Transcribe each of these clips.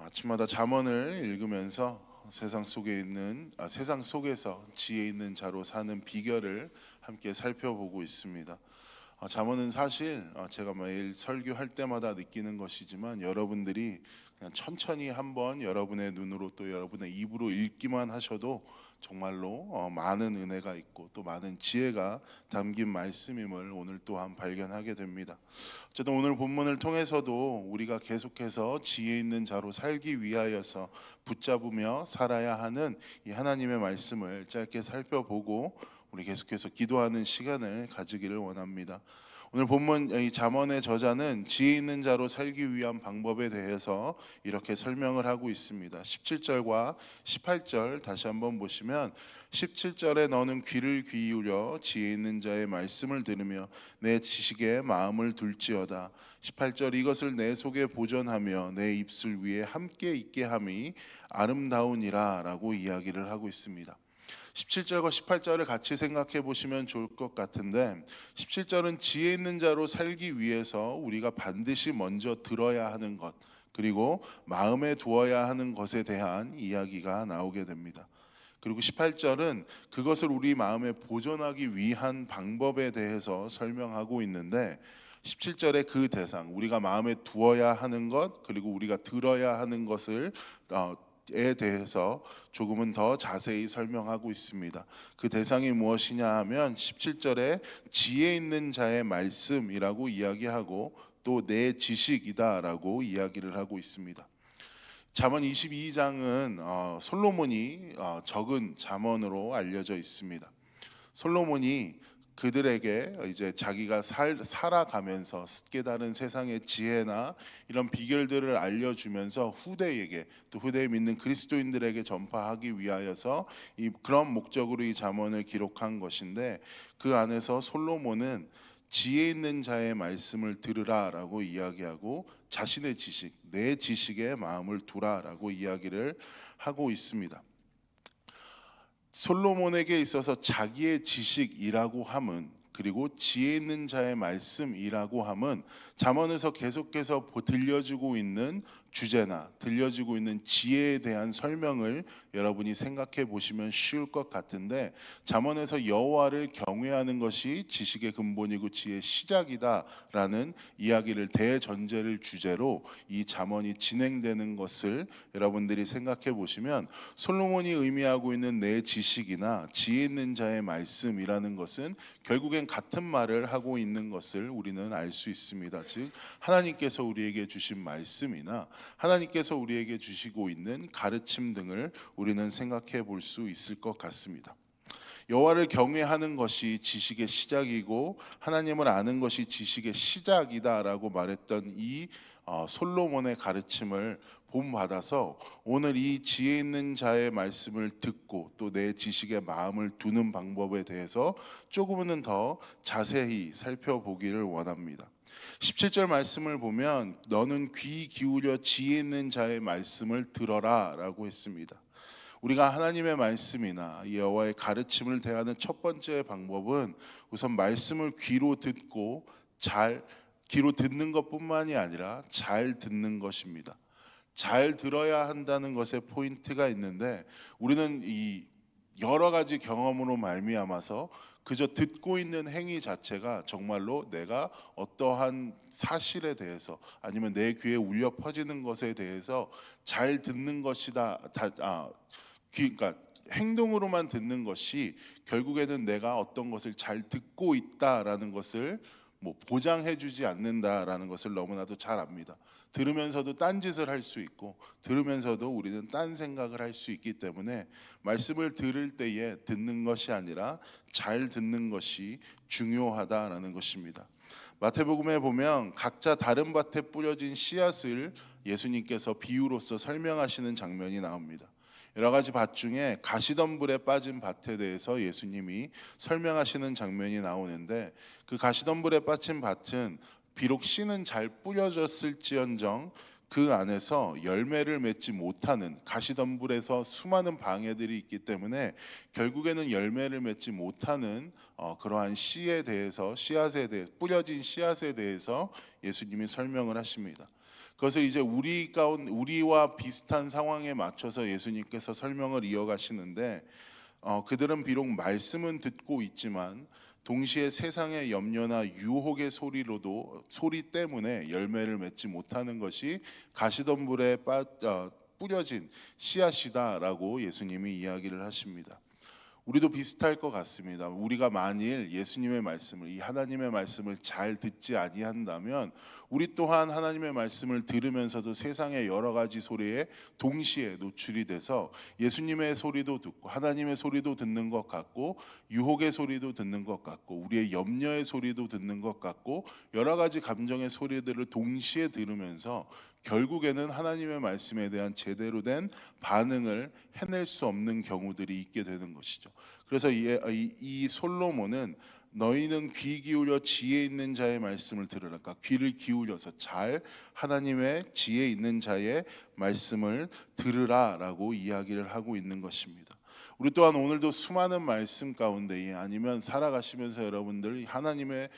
아침마다 잠언을 읽으면서 세상 속에서 지혜 있는 자로 사는 비결을 함께 살펴보고 있습니다. 잠언은 사실 제가 매일 설교할 때마다 느끼는 것이지만 여러분들이 그냥 천천히 한번 여러분의 눈으로 또 여러분의 입으로 읽기만 하셔도 정말로 많은 은혜가 있고 또 많은 지혜가 담긴 말씀임을 오늘 또한 발견하게 됩니다. 어쨌든 오늘 본문을 통해서도 우리가 계속해서 지혜 있는 자로 살기 위하여서 붙잡으며 살아야 하는 이 하나님의 말씀을 짧게 살펴보고 우리 계속해서 기도하는 시간을 가지기를 원합니다. 오늘 본문 이 잠언의 저자는 지혜 있는 자로 살기 위한 방법에 대해서 이렇게 설명을 하고 있습니다. 17절과 18절 다시 한번 보시면 17절에 너는 귀를 기울여 지혜 있는 자의 말씀을 들으며 내 지식에 마음을 둘지어다. 18절 이것을 내 속에 보존하며 내 입술 위에 함께 있게 함이 아름다우니라 라고 이야기를 하고 있습니다. 17절과 18절을 같이 생각해 보시면 좋을 것 같은데 17절은 지혜 있는 자로 살기 위해서 우리가 반드시 먼저 들어야 하는 것 그리고 마음에 두어야 하는 것에 대한 이야기가 나오게 됩니다. 그리고 18절은 그것을 우리 마음에 보존하기 위한 방법에 대해서 설명하고 있는데 17절의 그 대상 우리가 마음에 두어야 하는 것 그리고 우리가 들어야 하는 것을 에 대해서 조금은 더 자세히 설명하고 있습니다. 그 대상이 무엇이냐 하면 17절에 지혜 있는 자의 말씀이라고 이야기하고 또 내 지식이다라고 이야기를 하고 있습니다. 잠언 22장은 솔로몬이 적은 잠언으로 알려져 있습니다. 솔로몬이 그들에게 이제 자기가 살아가면서 깨달은 세상의 지혜나 이런 비결들을 알려주면서 후대에게 또 후대에 믿는 그리스도인들에게 전파하기 위하여서 그런 목적으로 이 잠언을 기록한 것인데 그 안에서 솔로몬은 지혜 있는 자의 말씀을 들으라라고 이야기하고 자신의 지식, 내 지식에 마음을 두라라고 이야기를 하고 있습니다. 솔로몬에게 있어서 자기의 지식이라고 함은 그리고 지혜 있는 자의 말씀이라고 함은 잠언에서 계속해서 들려주고 있는 주제나 들려주고 있는 지혜에 대한 설명을 여러분이 생각해 보시면 쉬울 것 같은데 잠언에서 여호와를 경외하는 것이 지식의 근본이고 지혜의 시작이다라는 이야기를 대전제를 주제로 이 잠언이 진행되는 것을 여러분들이 생각해 보시면 솔로몬이 의미하고 있는 내 지식이나 지혜 있는 자의 말씀이라는 것은 결국엔 같은 말을 하고 있는 것을 우리는 알 수 있습니다. 즉 하나님께서 우리에게 주신 말씀이나 하나님께서 우리에게 주시고 있는 가르침 등을 우리는 생각해 볼 수 있을 것 같습니다. 여호와를 경외하는 것이 지식의 시작이고 하나님을 아는 것이 지식의 시작이다라고 말했던 이 솔로몬의 가르침을 본받아서 오늘 이 지혜 있는 자의 말씀을 듣고 또 내 지식에 마음을 두는 방법에 대해서 조금은 더 자세히 살펴보기를 원합니다. 17절 말씀을 보면 너는 귀 기울여 지혜 있는 자의 말씀을 들어라 라고 했습니다. 우리가 하나님의 말씀이나 여호와의 가르침을 대하는 첫 번째 방법은 우선 말씀을 귀로 듣고 귀로 듣는 것뿐만이 아니라 잘 듣는 것입니다. 잘 들어야 한다는 것에 포인트가 있는데 우리는 이 여러 가지 경험으로 말미암아서 그저 듣고 있는 행위 자체가 정말로 내가 어떠한 사실에 대해서 아니면 내 귀에 울려 퍼지는 것에 대해서 잘 듣는 것이다. 그러니까 행동으로만 듣는 것이 결국에는 내가 어떤 것을 잘 듣고 있다라는 것을 보장해주지 않는다라는 것을 너무나도 잘 압니다. 들으면서도 딴짓을 할 수 있고 들으면서도 우리는 딴 생각을 할 수 있기 때문에 말씀을 들을 때에 듣는 것이 아니라 잘 듣는 것이 중요하다라는 것입니다. 마태복음에 보면 각자 다른 밭에 뿌려진 씨앗을 예수님께서 비유로서 설명하시는 장면이 나옵니다. 여러 가지 밭 중에 가시덤불에 빠진 밭에 대해서 예수님이 설명하시는 장면이 나오는데 그 가시덤불에 빠진 밭은 비록 씨는 잘 뿌려졌을지언정 그 안에서 열매를 맺지 못하는 가시덤불에서 수많은 방해들이 있기 때문에 결국에는 열매를 맺지 못하는 그러한 씨앗에 대해서 뿌려진 씨앗에 대해서 예수님이 설명을 하십니다. 그것을 이제 우리와 비슷한 상황에 맞춰서 예수님께서 설명을 이어가시는데, 그들은 비록 말씀은 듣고 있지만 동시에 세상의 염려나 유혹의 소리 때문에 열매를 맺지 못하는 것이 가시덤불에 뿌려진 씨앗이다라고 예수님이 이야기를 하십니다. 우리도 비슷할 것 같습니다. 우리가 만일 예수님의 말씀을, 이 하나님의 말씀을 잘 듣지 아니한다면 우리 또한 하나님의 말씀을 들으면서도 세상의 여러 가지 소리에 동시에 노출이 돼서 예수님의 소리도 듣고 하나님의 소리도 듣는 것 같고 유혹의 소리도 듣는 것 같고 우리의 염려의 소리도 듣는 것 같고 여러 가지 감정의 소리들을 동시에 들으면서 결국에는 하나님의 말씀에 대한 제대로 된 반응을 해낼 수 없는 경우들이 있게 되는 것이죠. 그래서 이 솔로몬은 너희는 귀 기울여 지혜 있는 자의 말씀을 들으라. 그러니까 귀를 기울여서 잘 하나님의 지혜 있는 자의 말씀을 들으라라고 이야기를 하고 있는 것입니다. 우리 또한 오늘도 수많은 말씀 가운데에 아니면 살아가시면서 여러분들 하나님의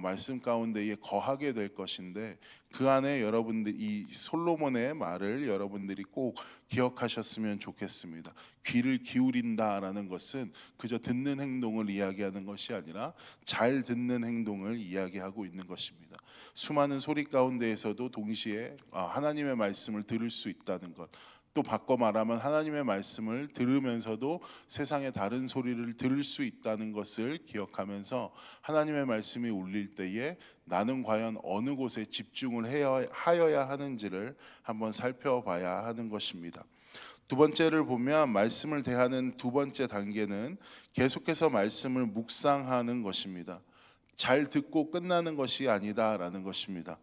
말씀 가운데에 거하게 될 것인데 그 안에 여러분들 이 솔로몬의 말을 여러분들이 꼭 기억하셨으면 좋겠습니다. 귀를 기울인다라는 것은 그저 듣는 행동을 이야기하는 것이 아니라 잘 듣는 행동을 이야기하고 있는 것입니다. 수많은 소리 가운데에서도 동시에 하나님의 말씀을 들을 수 있다는 것, 또 바꿔 말하면 하나님의 말씀을 들으면서도 세상의 다른 소리를 들을 수 있다는 것을 기억하면서 하나님의 말씀이 울릴 때에 나는 과연 어느 곳에 집중을 하여야 하는지를 한번 살펴봐야 하는 것입니다. 두 번째를 보면 말씀을 대하는 두 번째 단계는 계속해서 말씀을 묵상하는 것입니다. 잘 듣고 끝나는 것이 아니다라는 것입니다.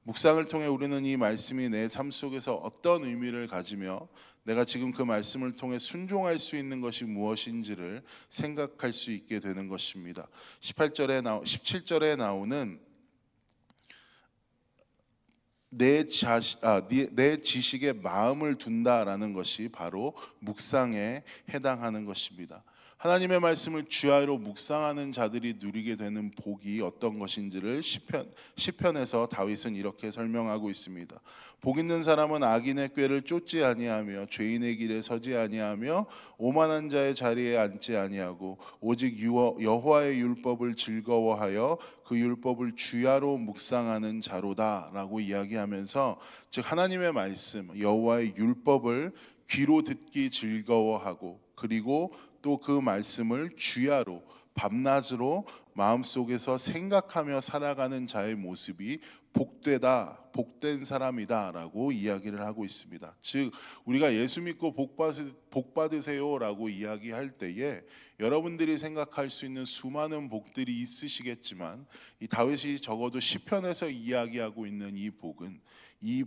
묵상을 통해 우리는 이 말씀이 내 삶 속에서 어떤 의미를 가지며 내가 지금 그 말씀을 통해 순종할 수 있는 것이 무엇인지를 생각할 수 있게 되는 것입니다. 17절에 나오는 내 지식에 마음을 둔다라는 것이 바로 묵상에 해당하는 것입니다. 하나님의 말씀을 주야로 묵상하는 자들이 누리게 되는 복이 어떤 것인지를 시편에서 다윗은 이렇게 설명하고 있습니다. 복 있는 사람은 악인의 꾀를 쫓지 아니하며 죄인의 길에 서지 아니하며 오만한 자의 자리에 앉지 아니하고 오직 여호와의 율법을 즐거워하여 그 율법을 주야로 묵상하는 자로다라고 이야기하면서 즉 하나님의 말씀 여호와의 율법을 귀로 듣기 즐거워하고 그리고 또 그 말씀을 주야로 밤낮으로 마음속에서 생각하며 살아가는 자의 모습이 복된 사람이다라고 이야기를 하고 있습니다. 즉 우리가 예수 믿고 복 받으세요라고 이야기할 때에 여러분들이 생각할 수 있는 수많은 복들이 있으시겠지만 이 다윗이 적어도 시편에서 이야기하고 있는 이 복은 이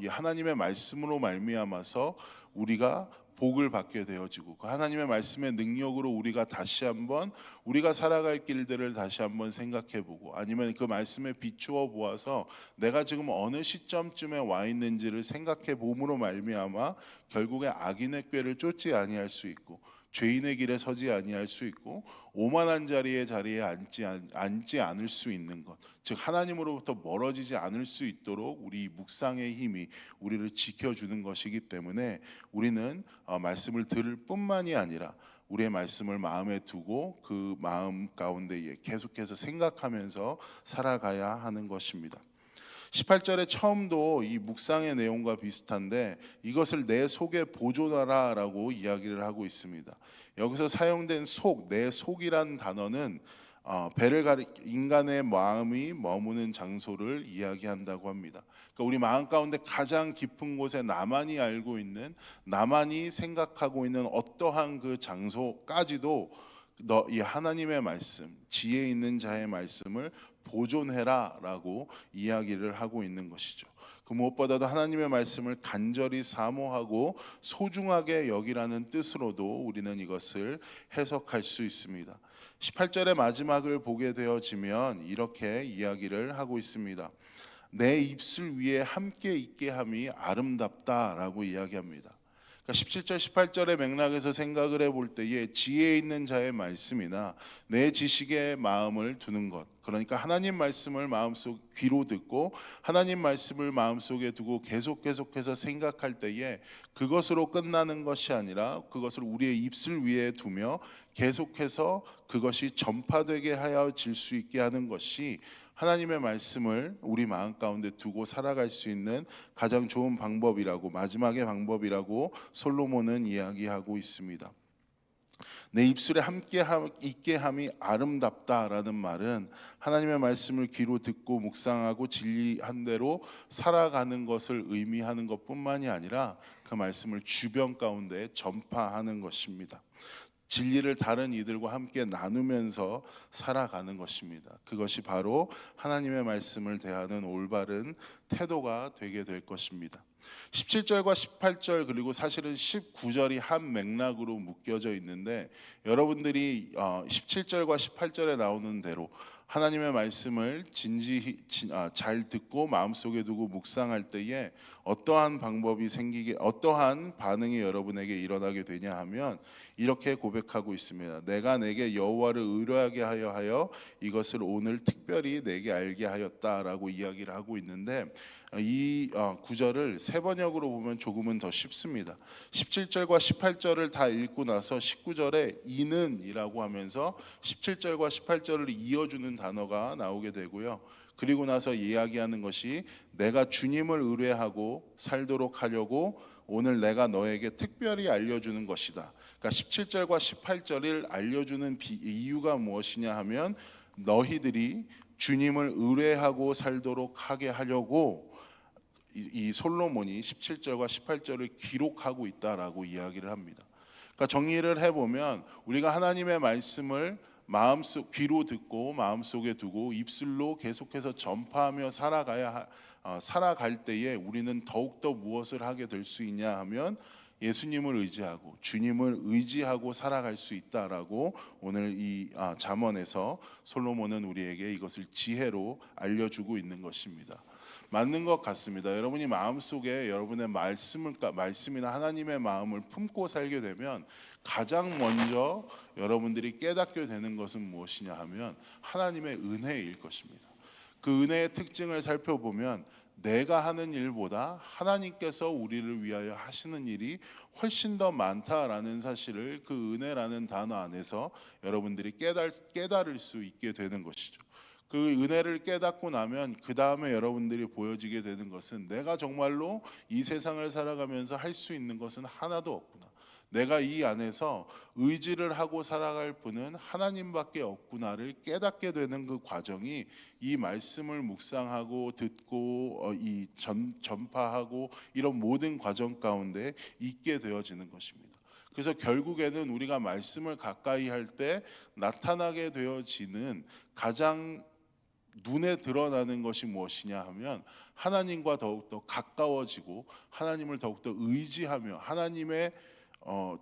하나님의 말씀으로 말미암아서 우리가 복을 받게 되어지고 그 하나님의 말씀의 능력으로 우리가 다시 한번 우리가 살아갈 길들을 다시 한번 생각해보고 아니면 그 말씀에 비추어 보아서 내가 지금 어느 시점쯤에 와 있는지를 생각해 봄으로 말미암아 결국에 악인의 꾀를 쫓지 아니할 수 있고 죄인의 길에 서지 아니할 수 있고 오만한 자리에 앉지 않을 수 있는 것, 즉 하나님으로부터 멀어지지 않을 수 있도록 우리 묵상의 힘이 우리를 지켜주는 것이기 때문에 우리는 말씀을 들을 뿐만이 아니라 우리의 말씀을 마음에 두고 그 마음 가운데에 계속해서 생각하면서 살아가야 하는 것입니다. 18절의 처음도 이 묵상의 내용과 비슷한데 이것을 내 속에 보존하라라고 이야기를 하고 있습니다. 여기서 사용된 내 속이란 단어는 인간의 마음이 머무는 장소를 이야기한다고 합니다. 그러니까 우리 마음 가운데 가장 깊은 곳에 나만이 알고 있는, 나만이 생각하고 있는 어떠한 그 장소까지도 이 하나님의 말씀, 지혜 있는 자의 말씀을 보존해라라고 이야기를 하고 있는 것이죠. 그 무엇보다도 하나님의 말씀을 간절히 사모하고 소중하게 여기라는 뜻으로도 우리는 이것을 해석할 수 있습니다. 18절의 마지막을 보게 되어지면 이렇게 이야기를 하고 있습니다. 내 입술 위에 함께 있게 함이 아름답다라고 이야기합니다. 그러니까 17절 18절의 맥락에서 생각을 해볼 때에 지혜 있는 자의 말씀이나 내 지식의 마음을 두는 것, 그러니까 하나님 말씀을 마음속 귀로 듣고 하나님 말씀을 마음속에 두고 계속해서 생각할 때에 그것으로 끝나는 것이 아니라 그것을 우리의 입술 위에 두며 계속해서 그것이 전파되게 하여질 수 있게 하는 것이 하나님의 말씀을 우리 마음 가운데 두고 살아갈 수 있는 가장 좋은 방법이라고, 마지막의 방법이라고 솔로몬은 이야기하고 있습니다. 내 입술에 함께 있게 함이 아름답다라는 말은 하나님의 말씀을 귀로 듣고 묵상하고 진리한 대로 살아가는 것을 의미하는 것뿐만이 아니라 그 말씀을 주변 가운데 전파하는 것입니다. 진리를 다른 이들과 함께 나누면서 살아가는 것입니다. 그것이 바로 하나님의 말씀을 대하는 올바른 태도가 되게 될 것입니다. 17절과 18절 그리고 사실은 19절이 한 맥락으로 묶여져 있는데 여러분들이 17절과 18절에 나오는 대로 하나님의 말씀을 잘 듣고 마음속에 두고 묵상할 때에 어떠한 어떠한 반응이 여러분에게 일어나게 되냐 하면 이렇게 고백하고 있습니다. 내가 내게 여호와를 의뢰하게 하여 이것을 오늘 특별히 내게 알게 하였다라고 이야기를 하고 있는데 이 구절을 세 번역으로 보면 조금은 더 쉽습니다. 17절과 18절을 다 읽고 나서 19절에 이는이라고 하면서 17절과 18절을 이어주는 단어가 나오게 되고요. 그리고 나서 이야기하는 것이 내가 주님을 의뢰하고 살도록 하려고 오늘 내가 너에게 특별히 알려주는 것이다. 그러니까 17절과 18절을 알려주는 이유가 무엇이냐 하면 너희들이 주님을 의뢰하고 살도록 하게 하려고 이 솔로몬이 17절과 18절을 기록하고 있다라고 이야기를 합니다. 그러니까 정리를 해보면 우리가 하나님의 말씀을 귀로 듣고 마음속에 두고 입술로 계속해서 전파하며 살아갈 때에 우리는 더욱더 무엇을 하게 될 수 있냐 하면 예수님을 의지하고 주님을 의지하고 살아갈 수 있다라고 오늘 이 잠언에서 솔로몬은 우리에게 이것을 지혜로 알려주고 있는 것입니다. 맞는 것 같습니다. 여러분이 마음속에 여러분의 말씀이나 하나님의 마음을 품고 살게 되면 가장 먼저 여러분들이 깨닫게 되는 것은 무엇이냐 하면 하나님의 은혜일 것입니다. 그 은혜의 특징을 살펴보면 내가 하는 일보다 하나님께서 우리를 위하여 하시는 일이 훨씬 더 많다라는 사실을 그 은혜라는 단어 안에서 여러분들이 깨달을 수 있게 되는 것이죠. 그 은혜를 깨닫고 나면 그 다음에 여러분들이 보여지게 되는 것은 내가 정말로 이 세상을 살아가면서 할 수 있는 것은 하나도 없구나. 내가 이 안에서 의지를 하고 살아갈 분은 하나님밖에 없구나를 깨닫게 되는 그 과정이 이 말씀을 묵상하고 듣고 전파하고 이런 모든 과정 가운데 있게 되어지는 것입니다. 그래서 결국에는 우리가 말씀을 가까이 할 때 나타나게 되어지는 가장 눈에 드러나는 것이 무엇이냐 하면 하나님과 더욱더 가까워지고 하나님을 더욱더 의지하며 하나님의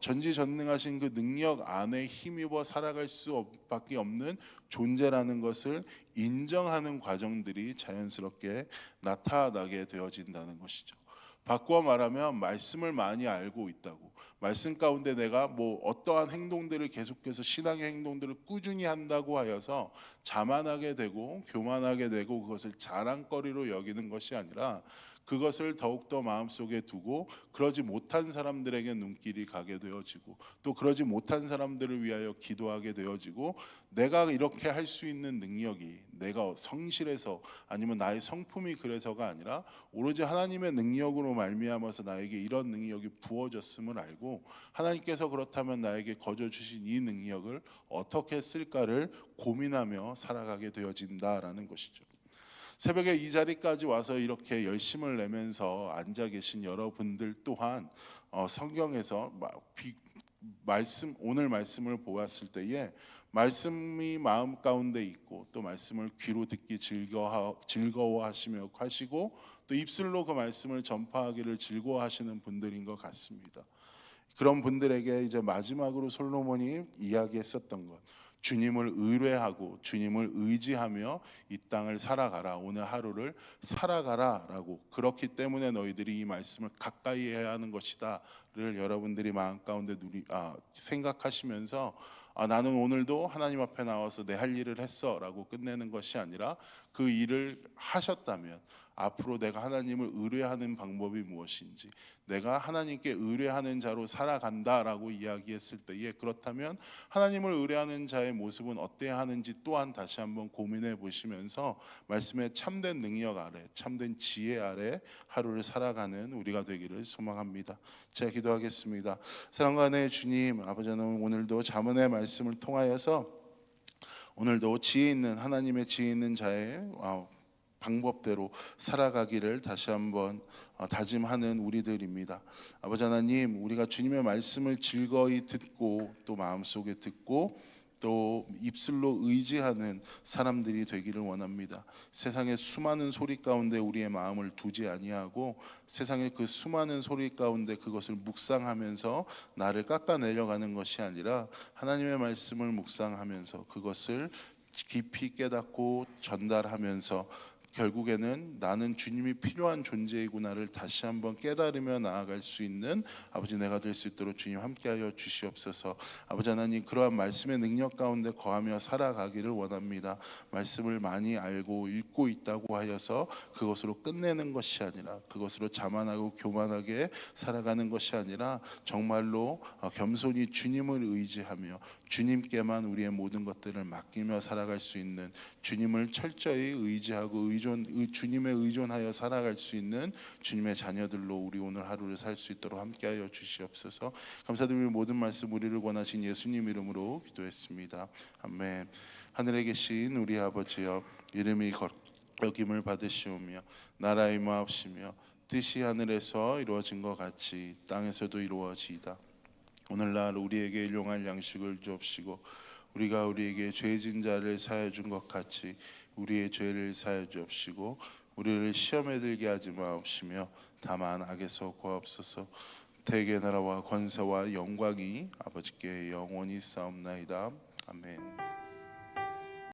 전지전능하신 그 능력 안에 힘입어 살아갈 수밖에 없는 존재라는 것을 인정하는 과정들이 자연스럽게 나타나게 되어진다는 것이죠. 바꾸어 말하면 말씀을 많이 알고 있다고, 말씀 가운데 내가 어떠한 행동들을 계속해서 신앙의 행동들을 꾸준히 한다고 하여서 자만하게 되고 교만하게 되고 그것을 자랑거리로 여기는 것이 아니라 그것을 더욱더 마음속에 두고 그러지 못한 사람들에게 눈길이 가게 되어지고 또 그러지 못한 사람들을 위하여 기도하게 되어지고 내가 이렇게 할 수 있는 능력이 내가 성실해서 아니면 나의 성품이 그래서가 아니라 오로지 하나님의 능력으로 말미암아서 나에게 이런 능력이 부어졌음을 알고 하나님께서 그렇다면 나에게 거저 주신 이 능력을 어떻게 쓸까를 고민하며 살아가게 되어진다라는 것이죠. 새벽에 이 자리까지 와서 이렇게 열심을 내면서 앉아 계신 여러분들 또한 성경에서 오늘 말씀을 보았을 때에 말씀이 마음 가운데 있고 또 말씀을 귀로 듣기 즐거워하시며 하시고 또 입술로 그 말씀을 전파하기를 즐거워하시는 분들인 것 같습니다. 그런 분들에게 이제 마지막으로 솔로몬이 이야기했었던 것, 주님을 의뢰하고 주님을 의지하며 이 땅을 살아가라. 오늘 하루를 살아가라라고. 그렇기 때문에 너희들이 이 말씀을 가까이 해야 하는 것이다를 여러분들이 마음 가운데 생각하시면서 나는 오늘도 하나님 앞에 나와서 내 할 일을 했어라고 끝내는 것이 아니라 그 일을 하셨다면 앞으로 내가 하나님을 의뢰하는 방법이 무엇인지, 내가 하나님께 의뢰하는 자로 살아간다라고 이야기했을 때에 그렇다면 하나님을 의뢰하는 자의 모습은 어때야 하는지 또한 다시 한번 고민해 보시면서 말씀의 참된 능력 아래, 참된 지혜 아래 하루를 살아가는 우리가 되기를 소망합니다. 제가 기도하겠습니다. 사랑과 은혜의 주님, 아버지, 하나님 오늘도 잠언의 말씀을 통하여서 오늘도 지혜 있는 하나님의 지혜 있는 자의 방법대로 살아가기를 다시 한번 다짐하는 우리들입니다. 아버지 하나님, 우리가 주님의 말씀을 즐거이 듣고 또 마음속에 듣고 또 입술로 의지하는 사람들이 되기를 원합니다. 세상의 수많은 소리 가운데 우리의 마음을 두지 아니하고 세상의 그 수많은 소리 가운데 그것을 묵상하면서 나를 깎아내려가는 것이 아니라 하나님의 말씀을 묵상하면서 그것을 깊이 깨닫고 전달하면서 결국에는 나는 주님이 필요한 존재이구나를 다시 한번 깨달으며 나아갈 수 있는 아버지 내가 될 수 있도록 주님 함께하여 주시옵소서. 아버지 하나님, 그러한 말씀의 능력 가운데 거하며 살아가기를 원합니다. 말씀을 많이 알고 읽고 있다고 하여서 그것으로 끝내는 것이 아니라, 그것으로 자만하고 교만하게 살아가는 것이 아니라 정말로 겸손히 주님을 의지하며 주님께만 우리의 모든 것들을 맡기며 살아갈 수 있는, 주님을 철저히 의지하고 주님에 의존하여 살아갈 수 있는 주님의 자녀들로 우리 오늘 하루를 살 수 있도록 함께하여 주시옵소서. 감사드리며 모든 말씀 우리를 권하신 예수님 이름으로 기도했습니다. 아멘. 하늘에 계신 우리 아버지여, 이름이 여김을 받으시오며 나라의 임하옵시며 뜻이 하늘에서 이루어진 것 같이 땅에서도 이루어지이다. 오늘날 우리에게 일용할 양식을 주옵시고 우리가 우리에게 죄진 자를 사하여 준 것 같이 우리의 죄를 사하여 주옵시고 우리를 시험에 들게 하지 마옵시며 다만 악에서 구하옵소서. 대개 나라와 권세와 영광이 아버지께 영원히 싸움나이다. 아멘.